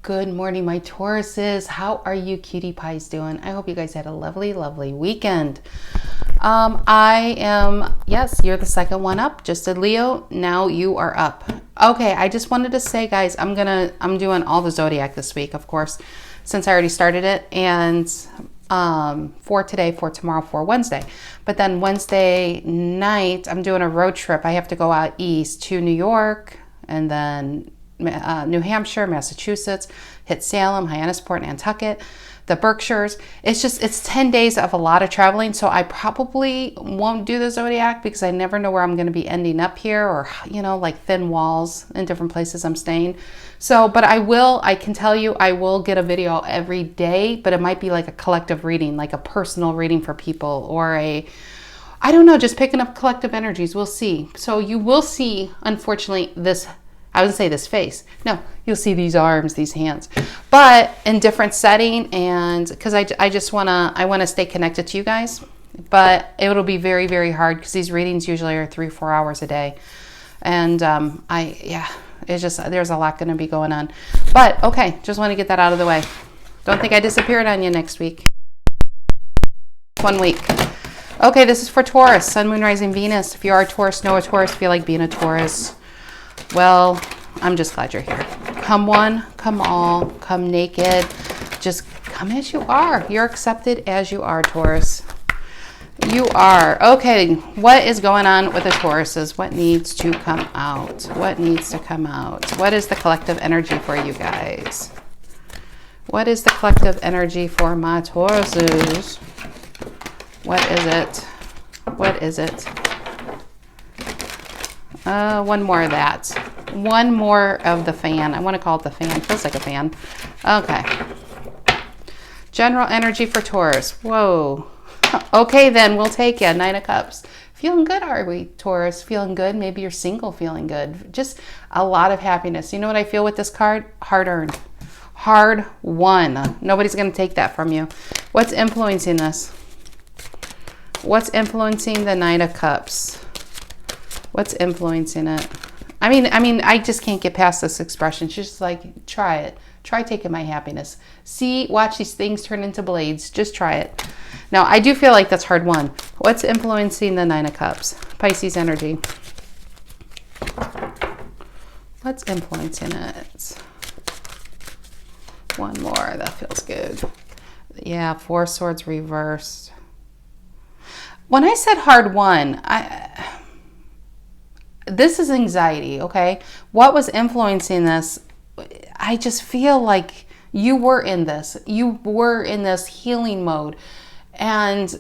Good morning, my Tauruses. How are you cutie pies doing? I hope you guys had a lovely, lovely weekend. Yes, you're the second one up. Just did Leo. Now you are up. Okay, I just wanted to say, guys, I'm doing all the zodiac this week, of course, since I already started it, and for today, for tomorrow, for Wednesday. But then Wednesday night, I'm doing a road trip. I have to go out east to New York, and then New Hampshire, Massachusetts, hit Salem, Hyannisport, Nantucket, the Berkshires. It's 10 days of a lot of traveling, so I probably won't do the zodiac because I never know where I'm going to be ending up here, or like thin walls in different places I'm staying. So, but I can tell you, I will get a video every day, but it might be like a collective reading, like a personal reading for people, or I don't know, just picking up collective energies. We'll see. So you will see, unfortunately, I wouldn't say this face. No, you'll see these arms, these hands, but in different setting, and because I want to stay connected to you guys, but it'll be very, very hard because these readings usually are 3-4 hours a day, and it's just, there's a lot going to be going on. But okay, just want to get that out of the way. Don't think I disappeared on you next week. 1 week. Okay, this is for Taurus, Sun, Moon, Rising, Venus. If you are a Taurus, know a Taurus, feel like being a Taurus. Well, I'm just glad you're here. Come one, come all, come naked. Just come as you are. You're accepted as you are, Taurus. You are. Okay, what is going on with the Tauruses? What needs to come out? What needs to come out? What is the collective energy for you guys? What is the collective energy for my Tauruses? What is it? What is it? One more of that. One more of the fan. I want to call it the fan. Feels like a fan. Okay. General energy for Taurus. Whoa. Okay, then we'll take you. 9 of Cups. Feeling good, are we, Taurus? Feeling good? Maybe you're single, feeling good. Just a lot of happiness. You know what I feel with this card? Hard-earned. Hard-won. Nobody's going to take that from you. What's influencing this? What's influencing the 9 of Cups? What's influencing it? I mean, I just can't get past this expression. She's just like, try it. Try taking my happiness. Watch these things turn into blades. Just try it. Now, I do feel like that's hard won. What's influencing the 9 of Cups? Pisces energy. What's influencing it? One more. That feels good. Yeah, 4 Swords reversed. When I said hard won, this is anxiety, okay? What was influencing this? I just feel like you were in this. You were in this healing mode. And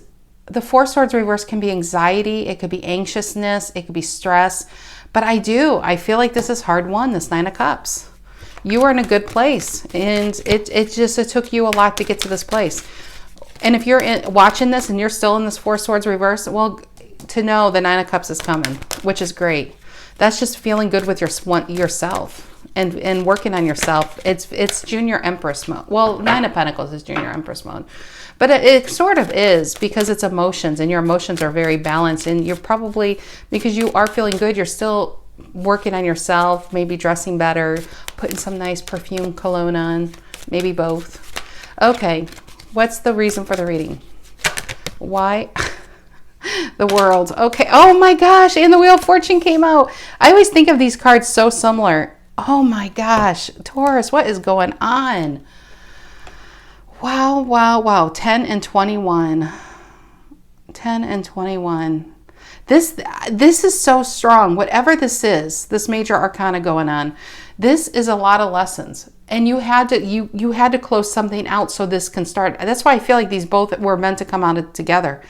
the 4 Swords reverse can be anxiety. It could be anxiousness. It could be stress. But I feel like this is hard won, this 9 of Cups. You were in a good place. And it took you a lot to get to this place. And if you're watching this and you're still in this 4 Swords reverse, well, to know the 9 of Cups is coming, which is great. That's just feeling good with yourself and working on yourself. It's Junior Empress mode. Well, 9 of Pentacles is Junior Empress mode, but it sort of is, because it's emotions, and your emotions are very balanced, and you're probably, because you are feeling good, you're still working on yourself, maybe dressing better, putting some nice perfume, cologne on, maybe both. Okay, what's the reason for the reading? Why? The World. Okay. Oh my gosh. And the Wheel of Fortune came out. I always think of these cards so similar. Oh my gosh. Taurus, what is going on? Wow, wow, wow. 10 and 21. 10 and 21. This is so strong. Whatever this is, this major arcana going on, this is a lot of lessons. And you had to close something out so this can start. That's why I feel like these both were meant to come out together.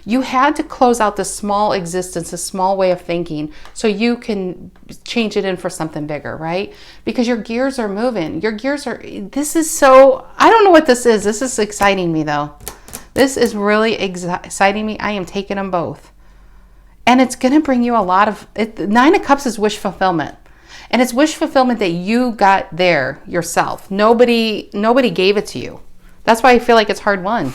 You had to close out this small existence, a small way of thinking, so you can change it in for something bigger, right? Because your gears are moving. This is so, I don't know what this is. This is exciting me, though. This is really exciting me. I am taking them both. And it's going to bring you a lot of, 9 of Cups is wish fulfillment. And it's wish fulfillment that you got there yourself. Nobody gave it to you. That's why I feel like it's hard won.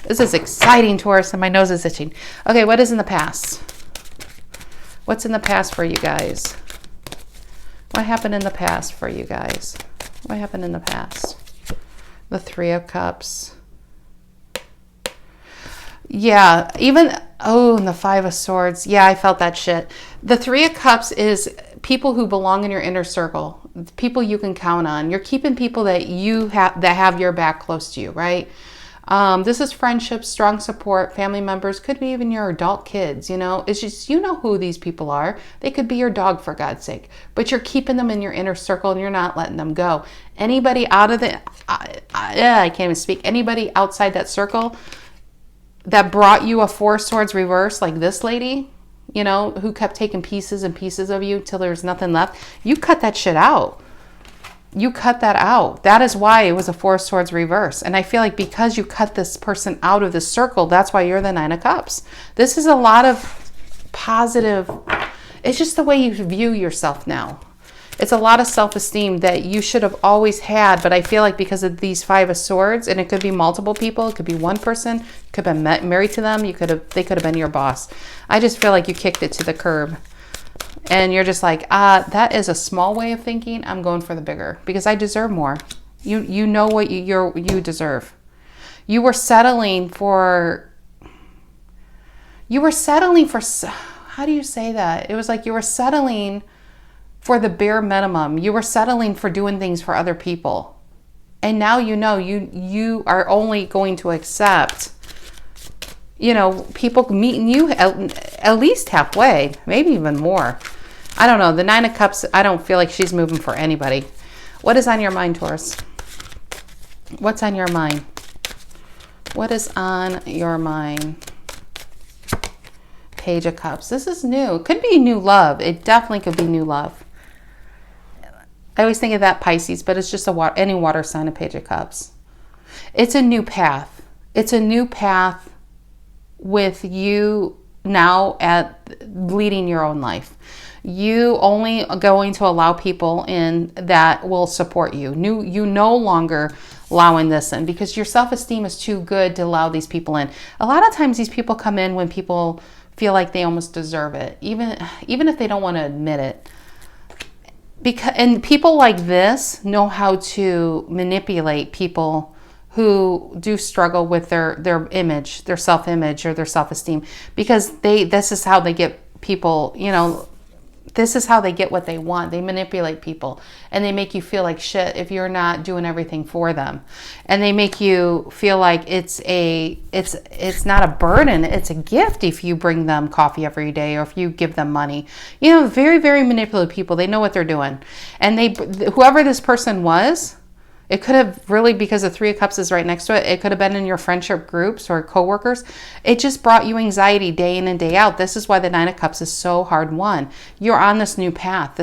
This is exciting, Taurus, and my nose is itching. Okay, what is in the past? What's in the past for you guys? What happened in the past for you guys? What happened in the past? The Three of Cups. Yeah, even, oh, and the Five of Swords. Yeah, I felt that shit. The Three of Cups is people who belong in your inner circle, people you can count on. You're keeping people that have your back close to you, right? This is friendships, strong support, family members, could be even your adult kids, you know. It's just, you know who these people are. They could be your dog, for God's sake, but you're keeping them in your inner circle and you're not letting them go. Anybody out of the, I can't even speak, anybody outside that circle that brought you a Four of Swords reverse, like this lady, you know, who kept taking pieces and pieces of you till there's nothing left, you cut that shit out. You cut that out. That is why it was a Four of Swords reverse. And I feel like because you cut this person out of the circle, that's why you're the Nine of Cups. This is a lot of positive. It's just the way you view yourself now. It's a lot of self-esteem that you should have always had. But I feel like because of these Five of Swords, and it could be multiple people, it could be one person, could have been married to them, they could have been your boss. I just feel like you kicked it to the curb. And you're just like, that is a small way of thinking. I'm going for the bigger because I deserve more. You know what you deserve. You were settling for, how do you say that? It was like you were settling for the bare minimum. You were settling for doing things for other people. And now you know you are only going to accept, you know, people meeting you at least halfway, maybe even more. I don't know. The Nine of Cups, I don't feel like she's moving for anybody. What is on your mind, Taurus? What's on your mind? What is on your mind? Page of Cups. This is new. It could be new love. It definitely could be new love. I always think of that Pisces, but it's just any water sign, a Page of Cups. It's a new path. It's a new path with you now at leading your own life. You only going to allow people in that will support you. You no longer allowing this in because your self-esteem is too good to allow these people in. A lot of times these people come in when people feel like they almost deserve it, even if they don't want to admit it. And people like this know how to manipulate people who do struggle with their image, their self-image or their self-esteem, because this is how they get people, you know, this is how they get what they want. They manipulate people and they make you feel like shit if you're not doing everything for them. And they make you feel like it's not a burden, it's a gift if you bring them coffee every day or if you give them money. You know, very, very manipulative people. They know what they're doing. And whoever this person was, it could have really, because the Three of Cups is right next to it, it could have been in your friendship groups or coworkers. It just brought you anxiety day in and day out. This is why the Nine of Cups is so hard won. You're on this new path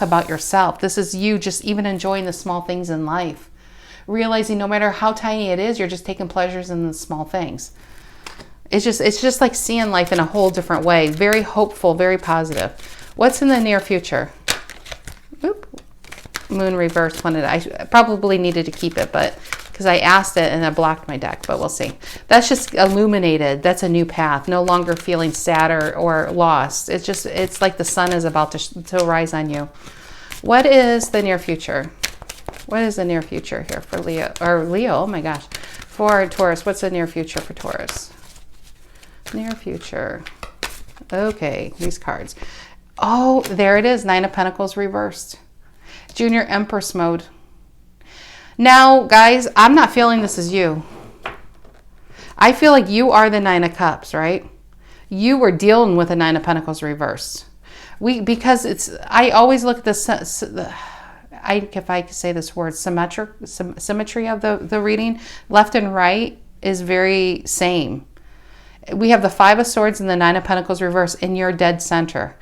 about yourself. This is you just even enjoying the small things in life. Realizing no matter how tiny it is, you're just taking pleasures in the small things. It's just like seeing life in a whole different way. Very hopeful, very positive. What's in the near future? Oop. Moon reverse. I probably needed to keep it, but because I asked it and it blocked my deck, but we'll see. That's just illuminated. That's a new path. No longer feeling sad or lost. It's like the sun is about to rise on you. What is the near future? What is the near future here for Leo? Oh my gosh. For Taurus, what's the near future for Taurus? Near future. Okay, these cards. Oh, there it is. Nine of Pentacles reversed. Junior Empress mode. Now, guys, I'm not feeling this is you. I feel like you are the Nine of Cups, right? You were dealing with a Nine of Pentacles reversed. Because I always look at the if I could say this word, symmetry of the reading. Left and right is very same. We have the Five of Swords and the Nine of Pentacles reversed in your dead center.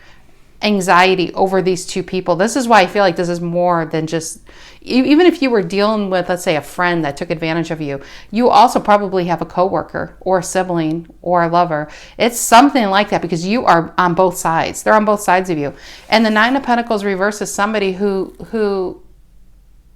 Anxiety over these two people. This is why I feel like this is more than just, even if you were dealing with, let's say, a friend that took advantage of you, you also probably have a coworker or a sibling or a lover. It's something like that because you are on both sides. They're on both sides of you. And the Nine of Pentacles reverse is somebody who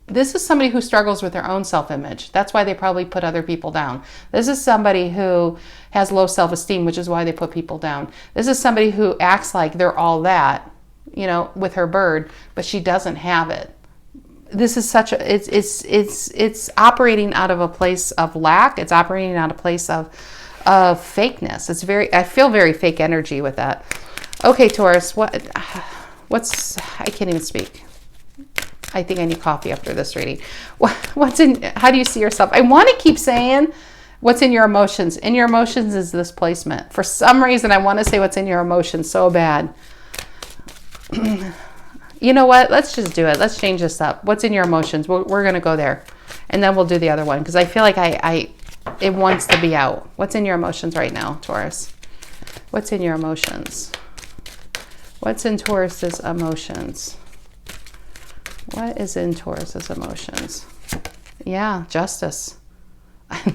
this is somebody who struggles with their own self-image. That's why they probably put other people down. This is somebody who has low self-esteem, which is why they put people down. This is somebody who acts like they're all that, you know, with her bird, but she doesn't have it. this is such a, it's operating out of a place of lack. It's operating out of a place of fakeness. It's I feel very fake energy with that. Okay, Taurus, I can't even speak. I think I need coffee after this reading. How do you see yourself? I want to keep saying what's in your emotions. In your emotions is this placement. For some reason, I want to say what's in your emotions so bad. You know what? Let's just do it. Let's change this up. What's in your emotions? We're going to go there. And then we'll do the other one because I feel like it wants to be out. What's in your emotions right now, Taurus? What's in your emotions? What's in Taurus's emotions? What is in Taurus's emotions? Yeah, justice.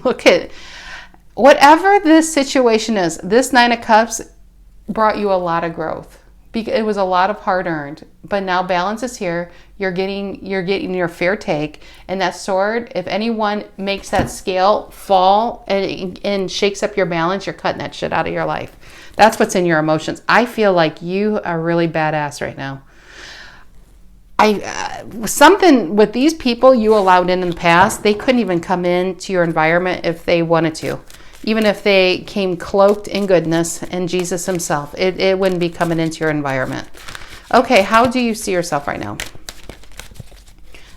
Look at whatever this situation is. This Nine of Cups brought you a lot of growth. It was a lot of hard-earned, but now balance is here. You're getting your fair take, and that sword, if anyone makes that scale fall and shakes up your balance, you're cutting that shit out of your life. That's what's in your emotions. I feel like you are really badass right now. Something with these people you allowed in the past, they couldn't even come into your environment if they wanted to. Even if they came cloaked in goodness and Jesus himself, it wouldn't be coming into your environment. Okay, how do you see yourself right now?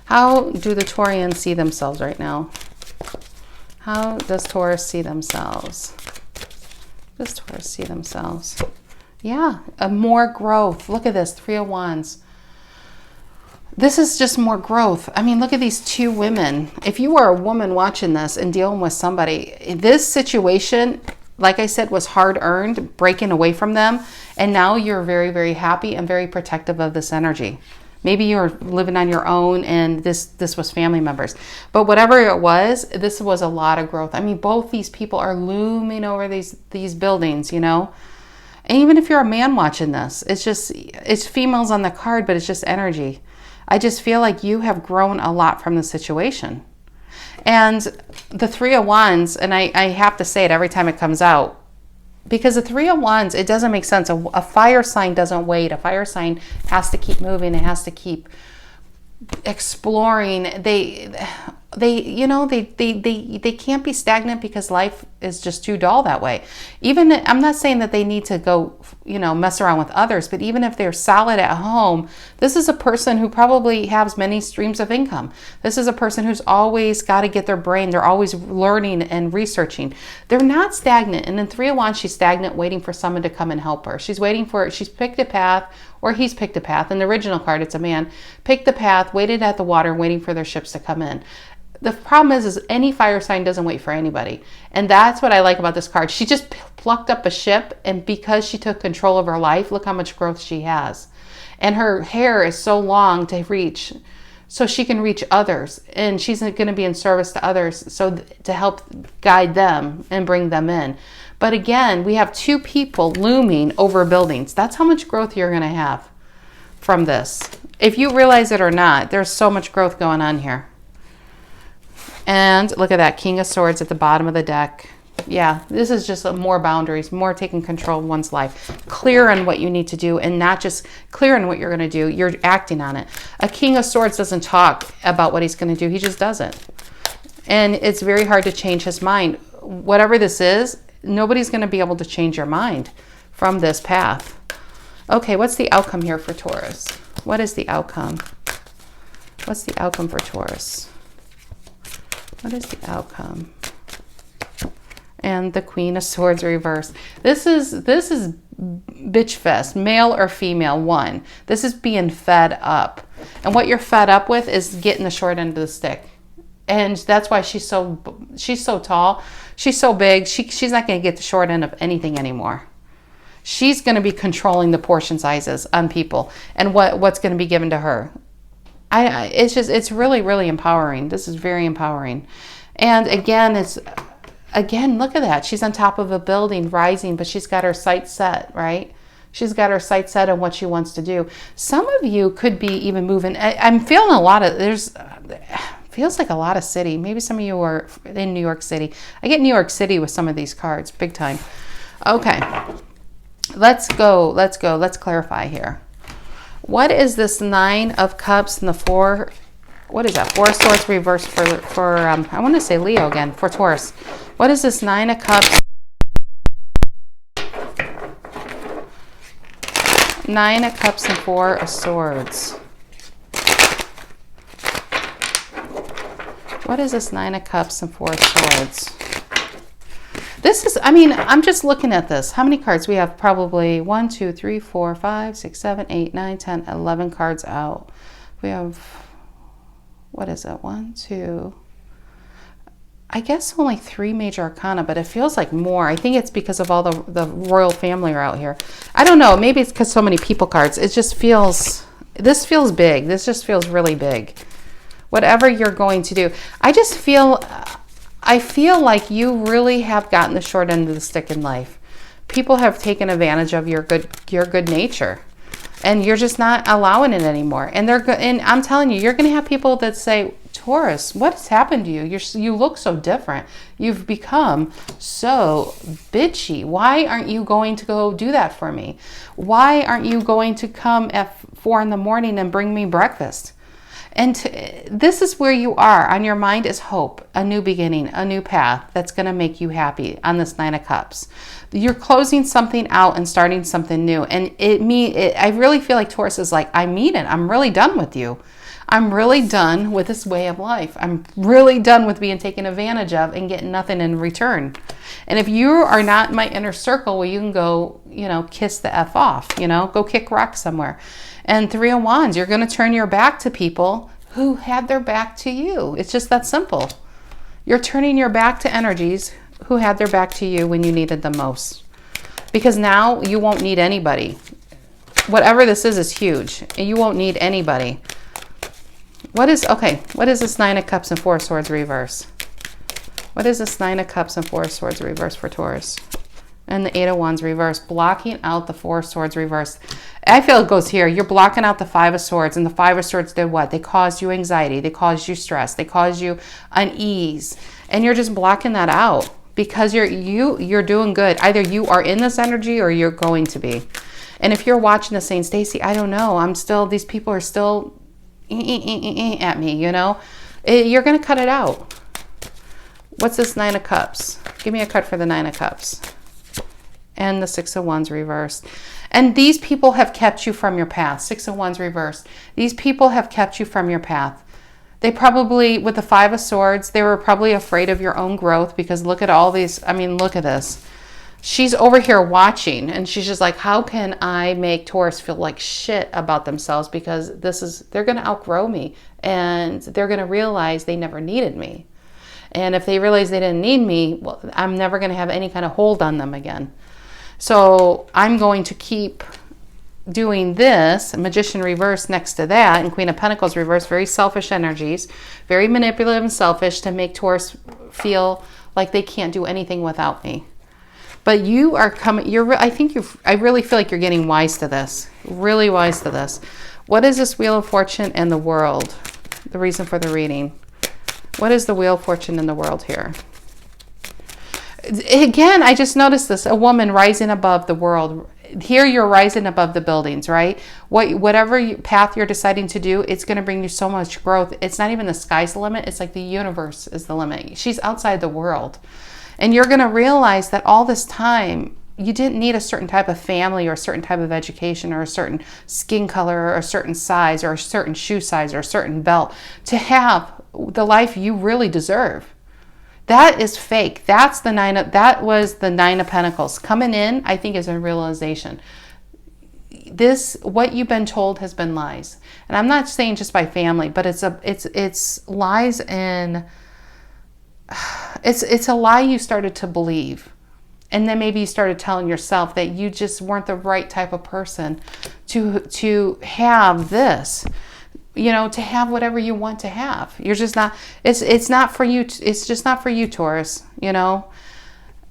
How do the Taurians see themselves right now? How does Taurus see themselves? Does Taurus see themselves? Yeah, more growth. Look at this, Three of Wands. This is just more growth. I mean, look at these two women. If you were a woman watching this and dealing with somebody, this situation, like I said, was hard-earned, breaking away from them. And now you're very, very happy and very protective of this energy. Maybe you're living on your own and this was family members. But whatever it was, this was a lot of growth. I mean, both these people are looming over these buildings, you know. And even if you're a man watching this, it's females on the card, but it's just energy. I just feel like you have grown a lot from the situation. And the Three of Wands, and I have to say it every time it comes out, because the Three of Wands, it doesn't make sense. A fire sign doesn't wait. A fire sign has to keep moving. It has to keep exploring. They can't be stagnant because life is just too dull that way. Even, I'm not saying that they need to go, mess around with others, but even if they're solid at home, this is a person who probably has many streams of income. This is a person who's always got to get their brain. They're always learning and researching. They're not stagnant. And in Three of Wands, she's stagnant, waiting for someone to come and help her. She's picked a path, or he's picked a path. In the original card, it's a man. Picked the path, waited at the water, waiting for their ships to come in. The problem is any fire sign doesn't wait for anybody. And that's what I like about this card. She just plucked up a ship, and because she took control of her life, look how much growth she has. And her hair is so long to reach, so she can reach others. And she's going to be in service to others, so to help guide them and bring them in. But again, we have two people looming over buildings. That's how much growth you're going to have from this. If you realize it or not, there's so much growth going on here. And look at that, King of Swords at the bottom of the deck. Yeah, this is just more boundaries, more taking control of one's life. Clear on what you need to do, and not just clear on what you're going to do. You're acting on it. A King of Swords doesn't talk about what he's going to do. He just doesn't. And it's very hard to change his mind. Whatever this is, nobody's going to be able to change your mind from this path. Okay, what's the outcome here for Taurus? What is the outcome? What's the outcome for Taurus? What is the outcome? And the Queen of Swords reversed. This is bitch fest, male or female, one. This is being fed up. And what you're fed up with is getting the short end of the stick. And that's why she's so tall. She's so big. She's not going to get the short end of anything anymore. She's going to be controlling the portion sizes on people and what's going to be given to her. It's really, really empowering. This is very empowering. And again, look at that. She's on top of a building rising, but she's got her sights set, right? She's got her sights set on what she wants to do. Some of you could be even moving. I'm feeling feels like a lot of city. Maybe some of you are in New York City. I get New York City with some of these cards, big time. Okay, let's go. Let's clarify here. What is this Nine of Cups and the Four what is that? Four of Swords reversed for I want to say Leo again, for Taurus. What is this Nine of Cups? Nine of Cups and Four of Swords. What is this Nine of Cups and Four of Swords? This is, I mean, I'm just looking at this. How many cards? We have probably 1, 2, 3, 4, 5, 6, 7, 8, 9, 10, 11 cards out. We have, what is it? 1, 2, I guess only 3 major arcana, but it feels like more. I think it's because of all the royal family are out here. I don't know. Maybe it's because so many people cards. It just feels, this feels big. This just feels really big. Whatever you're going to do. I feel like you really have gotten the short end of the stick in life. People have taken advantage of your good nature, and you're just not allowing it anymore. And and I'm telling you, you're going to have people that say, Taurus, what's happened to you? You look so different. You've become so bitchy. Why aren't you going to go do that for me? Why aren't you going to come at 4 in the morning and bring me breakfast? And this is where you are. On your mind is hope, a new beginning, a new path that's going to make you happy on this Nine of Cups. You're closing something out and starting something new. And I really feel like Taurus is like, I mean it. I'm really done with you. I'm really done with this way of life. I'm really done with being taken advantage of and getting nothing in return. And if you are not in my inner circle, well, you can go, kiss the F off, go kick rocks somewhere. And Three of Wands, you're going to turn your back to people who had their back to you. It's just that simple. You're turning your back to energies who had their back to you when you needed them most. Because now you won't need anybody. Whatever this is huge. And you won't need anybody. What is this Nine of Cups and Four of Swords reverse? What is this Nine of Cups and Four of Swords reverse for Taurus? And the Eight of Wands reverse, blocking out the Four of Swords reverse. I feel it goes here. You're blocking out the Five of Swords, and the Five of Swords did what? They caused you anxiety. They caused you stress. They caused you unease. And you're just blocking that out because you're doing good. Either you are in this energy or you're going to be. And if you're watching this saying, Stacy, I don't know. These people are still at me, you're going to cut it out. What's this Nine of Cups? Give me a cut for the Nine of Cups. And the Six of Wands reversed. And these people have kept you from your path. Six of Wands reversed. These people have kept you from your path. They probably, with the Five of Swords, they were probably afraid of your own growth because look at all these, look at this. She's over here watching and she's just like, how can I make Taurus feel like shit about themselves because they're going to outgrow me and they're going to realize they never needed me. And if they realize they didn't need me, well, I'm never going to have any kind of hold on them again. So I'm going to keep doing this, Magician reverse next to that, and Queen of Pentacles reverse, very selfish energies, very manipulative and selfish to make Taurus feel like they can't do anything without me. But you are coming, I really feel like you're getting wise to this, really wise to this. What is this Wheel of Fortune and the World? The reason for the reading. What is the Wheel of Fortune in the World here? Again, I just noticed this, a woman rising above the world. Here you're rising above the buildings, right? Whatever path you're deciding to do, it's going to bring you so much growth. It's not even the sky's the limit. It's like the universe is the limit. She's outside the world. And you're going to realize that all this time, you didn't need a certain type of family or a certain type of education or a certain skin color or a certain size or a certain shoe size or a certain belt to have the life you really deserve. That is fake. That was the Nine of Pentacles. Coming in, I think, is a realization. What you've been told has been lies. And I'm not saying just by family, but it's lies and it's a lie you started to believe. And then maybe you started telling yourself that you just weren't the right type of person to have this. To have whatever you want to have. You're just not, it's not for you. It's just not for you, Taurus,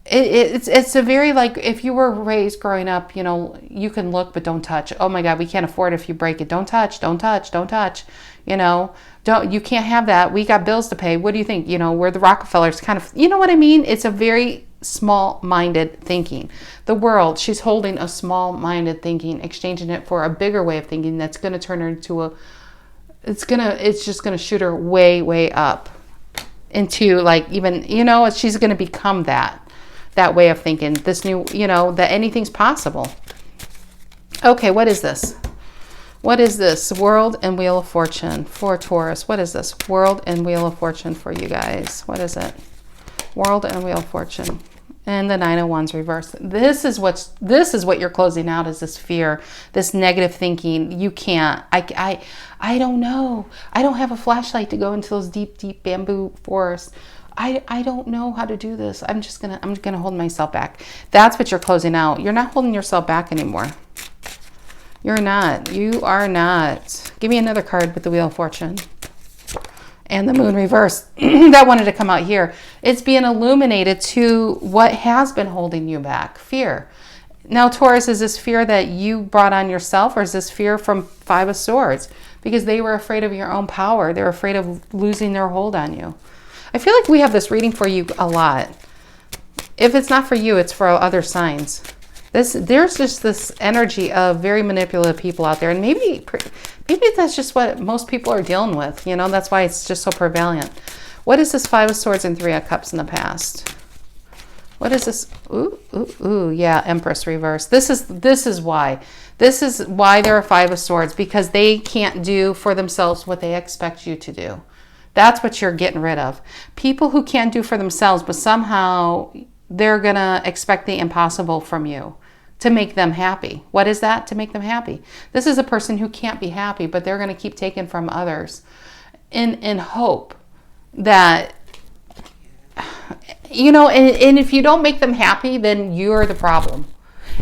It's a very, like, if you were raised growing up, you can look, but don't touch. Oh my God, we can't afford it if you break it. Don't touch, don't touch, don't touch. You can't have that. We got bills to pay. What do you think? We're the Rockefellers kind of, you know what I mean? It's a very small-minded thinking. The world, she's holding a small-minded thinking, exchanging it for a bigger way of thinking that's going to turn her into it's just gonna shoot her way, way up into like even, she's gonna become that way of thinking, this new, that anything's possible. Okay, what is this? What is this? World and Wheel of Fortune for Taurus. What is this? World and Wheel of Fortune for you guys. What is it? World and Wheel of Fortune. And the Nine of Wands reverse. This is what you're closing out, is this fear, this negative thinking. You can't. I don't know. I don't have a flashlight to go into those deep, deep bamboo forests. I don't know how to do this. I'm gonna hold myself back. That's what you're closing out. You're not holding yourself back anymore. You're not. You are not. Give me another card with the Wheel of Fortune. And the Moon reverse. That wanted to come out here. It's being illuminated to what has been holding you back. Fear. Now, Taurus, is this fear that you brought on yourself, or is this fear from Five of Swords? Because they were afraid of your own power. They were afraid of losing their hold on you. I feel like we have this reading for you a lot. If it's not for you, it's for other signs. There's just this energy of very manipulative people out there, and maybe that's just what most people are dealing with. That's why it's just so prevalent. What is this Five of Swords and Three of Cups in the past? What is this? Ooh, yeah, Empress reverse. This is why. This is why there are Five of Swords, because they can't do for themselves what they expect you to do. That's what you're getting rid of. People who can't do for themselves, but somehow they're going to expect the impossible from you to make them happy. What is that? To make them happy. This is a person who can't be happy, but they're going to keep taking from others in hope that, and if you don't make them happy, then you're the problem.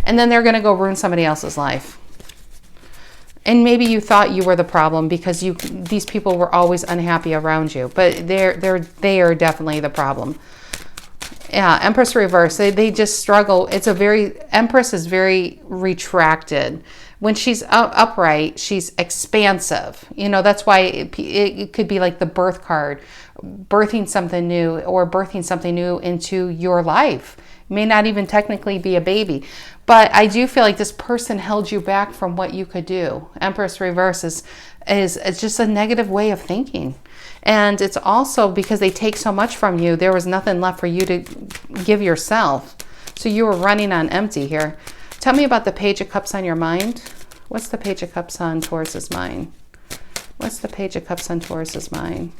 And then they're going to go ruin somebody else's life. And maybe you thought you were the problem because these people were always unhappy around you, but they are definitely the problem. Yeah, Empress reverse. They just struggle. Empress is very retracted. When she's upright, she's expansive. That's why it could be like the birth card, birthing something new into your life. It may not even technically be a baby. But I do feel like this person held you back from what you could do. Empress reverse is just a negative way of thinking. And it's also because they take so much from you, there was nothing left for you to give yourself. So you were running on empty here. Tell me about the Page of Cups on your mind. What's the Page of Cups on Taurus's mind? What's the Page of Cups on Taurus's mind?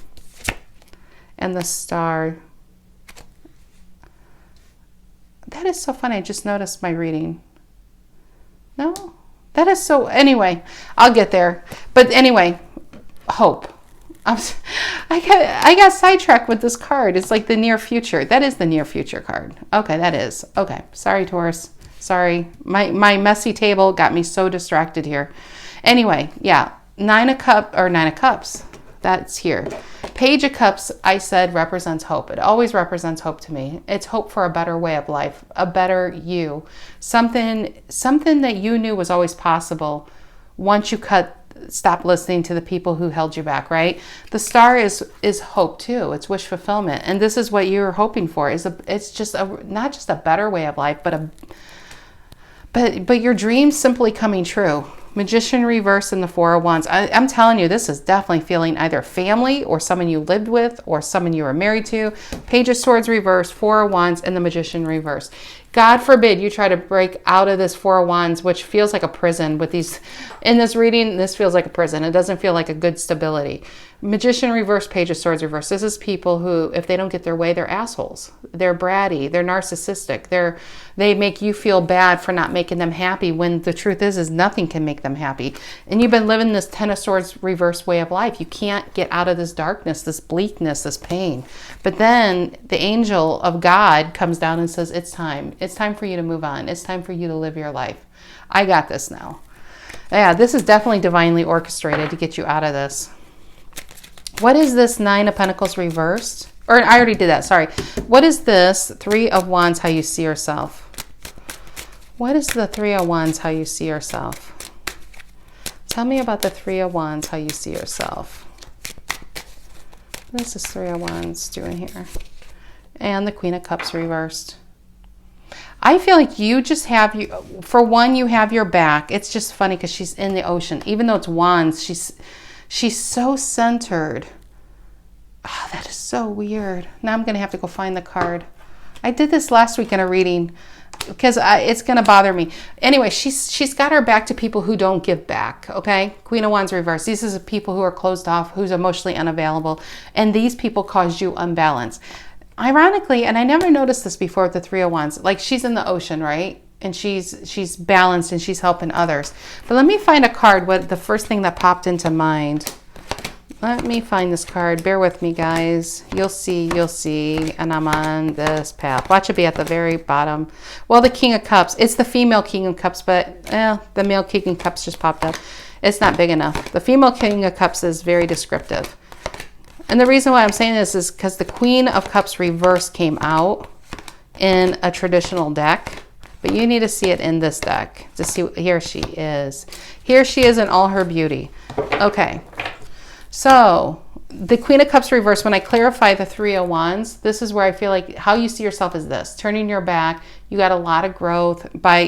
And the Star. That is so funny. I just noticed my reading. No? That is so... Anyway, I'll get there. But anyway, hope. I got sidetracked with this card. It's like the near future. That is the near future card. Okay, that is. Okay. Sorry, Taurus. Sorry. My messy table got me so distracted here. Anyway, yeah. Nine of Cups. That's here. Page of Cups, I said, represents hope. It always represents hope to me. It's hope for a better way of life, a better you. Something that you knew was always possible once you stop listening to the people who held you back, right? The Star is hope too. It's wish fulfillment. And this is what you're hoping for. It's just not just a better way of life, but your dreams simply coming true. Magician reverse and the Four of Wands. I'm telling you, this is definitely feeling either family or someone you lived with or someone you were married to. Page of Swords reverse, Four of Wands, and the Magician reverse. God forbid you try to break out of this Four of Wands, which feels like a prison with these. In this reading, this feels like a prison. It doesn't feel like a good stability. Magician reverse, Page of Swords reverse. This is people who, if they don't get their way, they're assholes. They're bratty. They're narcissistic. They make you feel bad for not making them happy when the truth is nothing can make them happy. And you've been living this Ten of Swords reverse way of life. You can't get out of this darkness, this bleakness, this pain. But then the angel of God comes down and says, it's time. It's time for you to move on. It's time for you to live your life. I got this now. Yeah, this is definitely divinely orchestrated to get you out of this. What is this Nine of Pentacles reversed? Or I already did that, sorry. What is this Three of Wands, how you see yourself? What is the Three of Wands, how you see yourself? Tell me about the Three of Wands, how you see yourself. What is this Three of Wands doing here? And the Queen of Cups reversed. I feel like you just have, for one, you have your back. It's just funny because she's in the ocean. Even though it's wands, She's so centered. Oh, that is so weird. Now I'm going to have to go find the card. I did this last week in a reading because it's going to bother me. Anyway, she's got her back to people who don't give back, okay? Queen of Wands reverse. These are people who are closed off, who's emotionally unavailable, and these people cause you unbalance. Ironically, and I never noticed this before with the Three of Wands, like she's in the ocean, right? And she's balanced and she's helping others. But let me find a card, what the first thing that popped into mind. Let me find this card. Bear with me, guys. You'll see. And I'm on this path. Watch it be at the very bottom. Well, the King of Cups. It's the female King of Cups, but the male King of Cups just popped up. It's not big enough. The female King of Cups is very descriptive. And the reason why I'm saying this is because the Queen of Cups reverse came out in a traditional deck. But you need to see it in this deck to see. Here she is. Here she is in all her beauty. Okay. So the Queen of Cups reverse, when I clarify the Three of Wands, this is where I feel like how you see yourself is this. Turning your back. You got a lot of growth by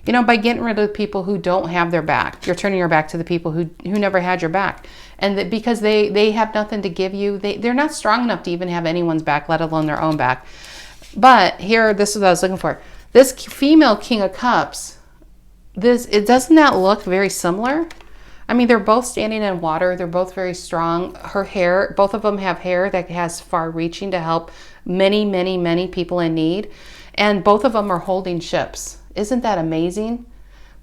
getting rid of the people who don't have their back. You're turning your back to the people who never had your back. And because they have nothing to give you. They're not strong enough to even have anyone's back, let alone their own back. But here, this is what I was looking for. This female King of Cups, doesn't that look very similar? I mean, they're both standing in water. They're both very strong. Her hair, both of them have hair that has far reaching to help many, many, many people in need. And both of them are holding ships. Isn't that amazing?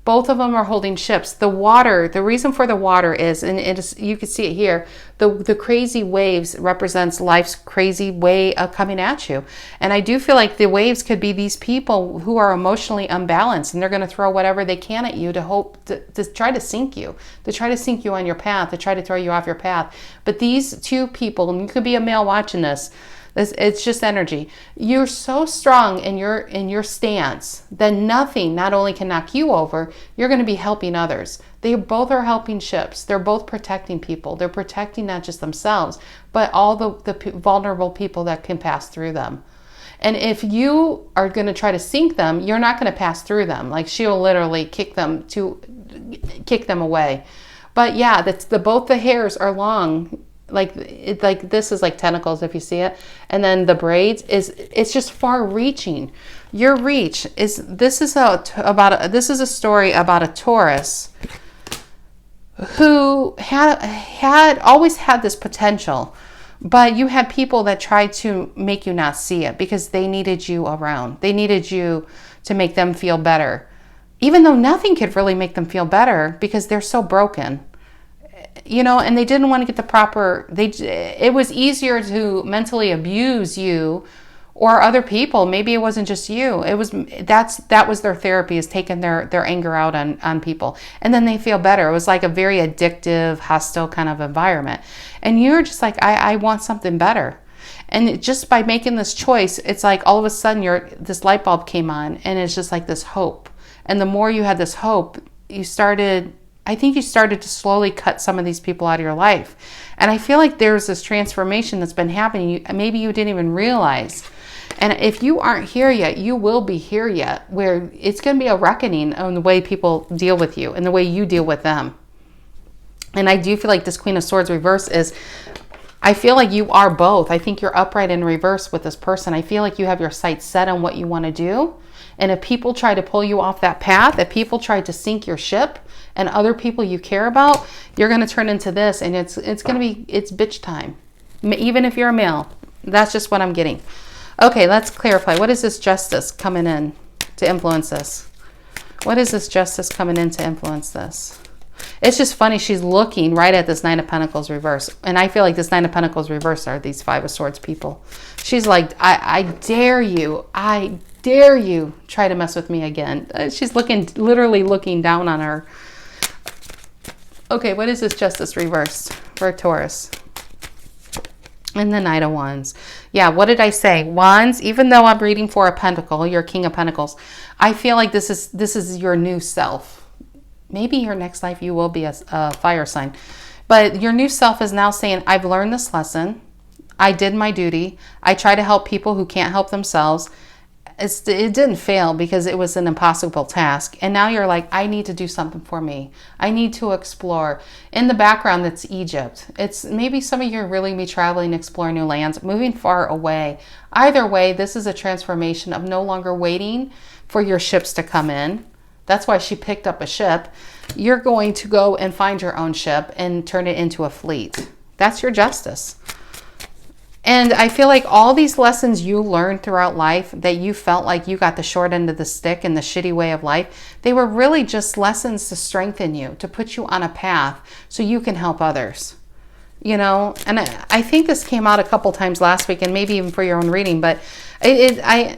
Both of them are holding ships. The water, the reason for the water is, and it is, you can see it here, the crazy waves represents life's crazy way of coming at you. And I do feel like the waves could be these people who are emotionally unbalanced, and they're going to throw whatever they can at you to try to sink you on your path, to try to throw you off your path. But these two people, and you could be a male watching this, it's just energy. You're so strong in your stance that nothing not only can knock you over, you're going to be helping others. They both are helping ships. They're both protecting people. They're protecting not just themselves, but all the vulnerable people that can pass through them. And if you are going to try to sink them, you're not going to pass through them. Like she'll literally kick them away. But yeah, both the hairs are long. Like this is like tentacles if you see it, and then the braids it's just far reaching. Your reach is this is a story about a Taurus who had always had this potential, but you had people that tried to make you not see it because they needed you around. They needed you to make them feel better, even though nothing could really make them feel better because they're so broken. And they didn't want to get the proper, it was easier to mentally abuse you or other people. Maybe it wasn't just you. That was their therapy, is taking their anger out on people. And then they feel better. It was like a very addictive, hostile kind of environment. And you're just like, I want something better. And just by making this choice, it's like all of a sudden this light bulb came on, and it's just like this hope. And the more you had this hope, I think you started to slowly cut some of these people out of your life. And I feel like there's this transformation that's been happening. Maybe you didn't even realize. And if you aren't here yet, you will be here yet, where it's going to be a reckoning on the way people deal with you and the way you deal with them. And I do feel like this Queen of Swords reverse I feel like you are both. I think you're upright in reverse with this person. I feel like you have your sights set on what you want to do. And if people try to pull you off that path, if people try to sink your ship and other people you care about, you're going to turn into this, and it's bitch time. Even if you're a male. That's just what I'm getting. Okay, let's clarify. What is this Justice coming in to influence this? What is this Justice coming in to influence this? It's just funny. She's looking right at this Nine of Pentacles reverse. And I feel like this Nine of Pentacles reverse are these Five of Swords people. She's like, I dare you. I dare you try to mess with me again. She's literally looking down on her. Okay, what is this Justice reverse for Taurus? And the Knight of Wands. Yeah, what did I say? Wands, even though I'm reading for a Pentacle, you're King of Pentacles, I feel like this is your new self. Maybe your next life you will be a fire sign. But your new self is now saying, I've learned this lesson. I did my duty. I try to help people who can't help themselves. it didn't fail because it was an impossible task. And now you're like, I need to do something for me. I need to explore. In the background, that's Egypt. It's maybe some of you are really be traveling, exploring new lands, moving far away. Either way, this is a transformation of no longer waiting for your ships to come in. That's why she picked up a ship. You're going to go and find your own ship and turn it into a fleet. That's your justice. And I feel like all these lessons you learned throughout life that you felt like you got the short end of the stick in the shitty way of life, they were really just lessons to strengthen you, to put you on a path so you can help others. You know, and I think this came out a couple times last week and maybe even for your own reading, but I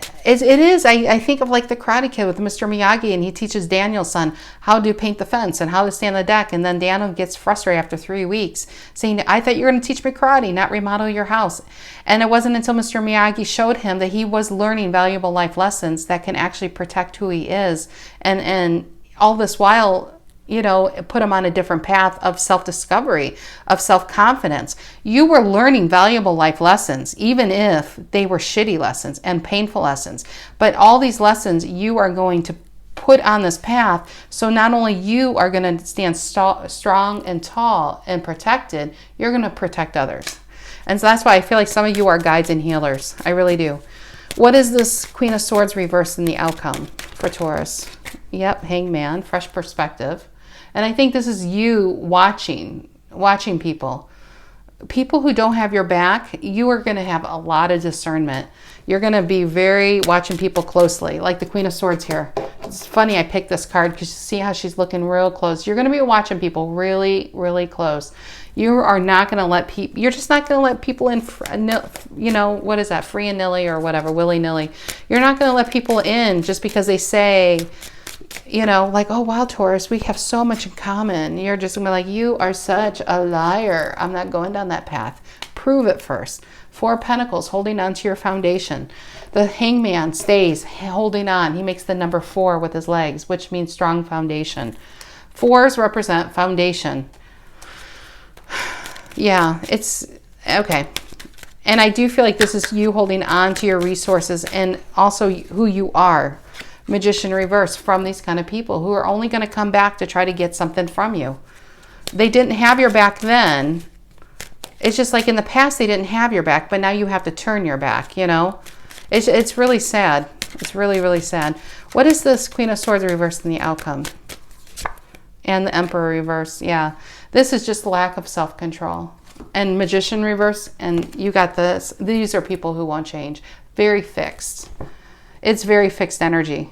think of like the Karate Kid with Mr. Miyagi, and he teaches Daniel's son how to paint the fence and how to stand the deck. And then Daniel gets frustrated after 3 weeks saying, I thought you were going to teach me karate, not remodel your house. And it wasn't until Mr. Miyagi showed him that he was learning valuable life lessons that can actually protect who he is. And all this while, you know, put him on a different path of self-discovery, of self-confidence. You were learning valuable life lessons, even if they were shitty lessons and painful lessons. But all these lessons you are going to put on this path, so not only you are going to stand strong and tall and protected, you're going to protect others. And so that's why I feel like some of you are guides and healers. I really do. What is this Queen of Swords reversed in the outcome for Taurus? Yep, Hangman, fresh perspective. And I think this is you watching people. People who don't have your back, you are going to have a lot of discernment. You're going to be very watching people closely, like the Queen of Swords here. It's funny I picked this card because you see how she's looking real close. You're going to be watching people really, really close. You are not going to let people, you're just not going to let people in, you know, what is that, free and nilly or whatever, willy-nilly. You're not going to let people in just because they say, you know, like, oh, wow, Taurus, we have so much in common. You're just going to be like, you are such a liar. I'm not going down that path. Prove it first. 4 of Pentacles, holding on to your foundation. The Hangman stays holding on. He makes the number 4 with his legs, which means strong foundation. 4s represent foundation. Yeah, it's okay. And I do feel like this is you holding on to your resources and also who you are. Magician reverse from these kind of people who are only going to come back to try to get something from you. They didn't have your back then. It's just like in the past they didn't have your back, but now you have to turn your back, you know. It's really sad. It's really, really sad. What is this Queen of Swords reversed in the outcome? And the Emperor reverse, yeah. This is just lack of self-control. And Magician reverse, and you got this. These are people who won't change. Very fixed. It's very fixed energy.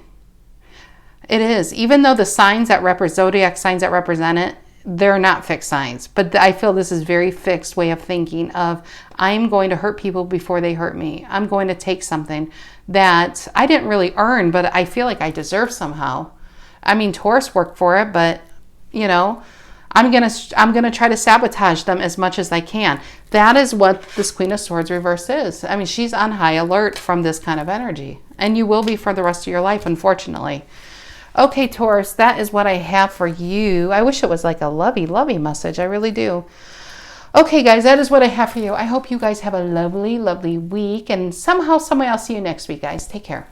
It is. Even though the signs that represent, zodiac signs that represent it, they're not fixed signs. But I feel this is very fixed way of thinking of, I'm going to hurt people before they hurt me. I'm going to take something that I didn't really earn, but I feel like I deserve somehow. I mean, Taurus worked for it, but, you know, I'm gonna try to sabotage them as much as I can. That is what this Queen of Swords reverse is. I mean, she's on high alert from this kind of energy. And you will be for the rest of your life, unfortunately. Okay, Taurus, that is what I have for you. I wish it was like a lovey, lovey message. I really do. Okay, guys, that is what I have for you. I hope you guys have a lovely, lovely week. And somehow, some way, I'll see you next week, guys. Take care.